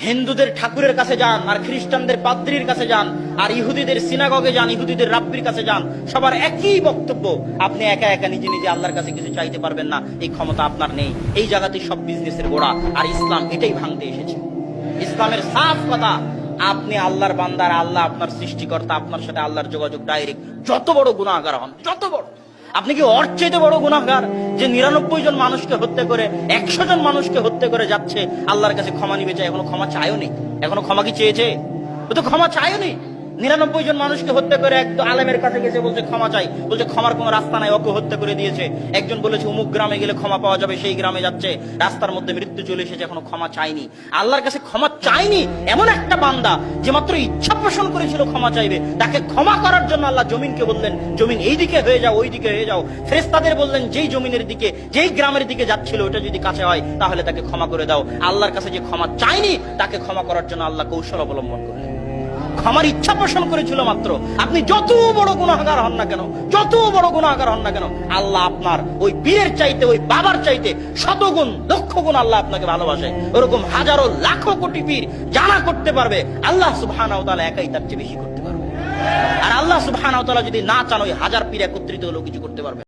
হিন্দুদের ঠাকুরের কাছে যান, আর খ্রিস্টানদের পাদ্রীর কাছে যান, আর ইহুদিদের সিনাগগে যান, ইহুদিদের রাব্বির কাছে যান, সবার একই বক্তব্য, আপনি একা একা নিজে নিজে আল্লাহর কাছে কিছু চাইতে পারবেন না, এই ক্ষমতা আপনার নেই। এই জায়গাতে সব বিজনেসের গোড়া, আর ইসলাম এটাই ভাঙতে এসেছে। ইসলামের সাফ কথা, আপনি আল্লাহর বান্দার, আল্লাহ আপনার সৃষ্টিকর্তা, আপনার সাথে আল্লাহর যোগাযোগ ডাইরেক্ট। যত বড় গুনাহগার হন, যত বড়, আপনি কি ওর চাইতে বড় গুনাহগার যে 99 জন মানুষকে হত্যা করে 100 জন মানুষকে হত্যা করে যাচ্ছে আল্লাহর কাছে ক্ষমা নিবে চাই? এখনো ক্ষমা চায়ও নি। এখনো ক্ষমা কি চেয়েছে? ও তো ক্ষমা চায়ও নি। 99 জন মানুষকে হত্যা করে এক আলেমের কাছে গেছে, বলছে ক্ষমা চাই, বলছে ক্ষমার কোনো রাস্তা নাই, ওকে হত্যা করে দিয়েছে। একজন বলেছে অমুক গ্রামে গেলে ক্ষমা পাওয়া যাবে, সেই গ্রামে যাচ্ছে, রাস্তার মধ্যে মৃত্যু চলে এসেছে, এখনো ক্ষমা চাইনি। আল্লাহর কাছে ক্ষমা চাইনি এমন একটা বান্দা যে মাত্র ইচ্ছা পোষণ করেছিল ক্ষমা চাইবে, তাকে ক্ষমা করার জন্য আল্লাহ জমিনকে বললেন, জমিন এই দিকে হয়ে যাও, ওই দিকে হয়ে যাও। ফেরেশতাদের বললেন, যেই জমিনের দিকে, যেই গ্রামের দিকে যাচ্ছিল ওটা যদি কাছে হয় তাহলে তাকে ক্ষমা করে দাও। আল্লাহর কাছে যে ক্ষমা চাইনি তাকে ক্ষমা করার জন্য আল্লাহ কৌশল অবলম্বন করলেন। ক্ষমার ইচ্ছা পোষণ করেছিল মাত্র। আপনি যত বড় গুনাহগার হন না কেন, যত বড় গুনাহগার হন না কেন, আল্লাহ আপনার ওই পীরের চাইতে, ওই বাবার চাইতে শতগুণ, লক্ষ গুণ আল্লাহ আপনাকে ভালোবাসে। ওরকম হাজারো লাখো কোটি পীর জানা করতে পারবে, আল্লাহ সুবহানাহু ওয়া তাআলা একাই তার চেয়ে বেশি করতে পারবে। আর আল্লাহ সুবহানাহু ওয়া তাআলা যদি না চান, ওই হাজার পীর একত্রিত হলেও কিছু করতে পারবে।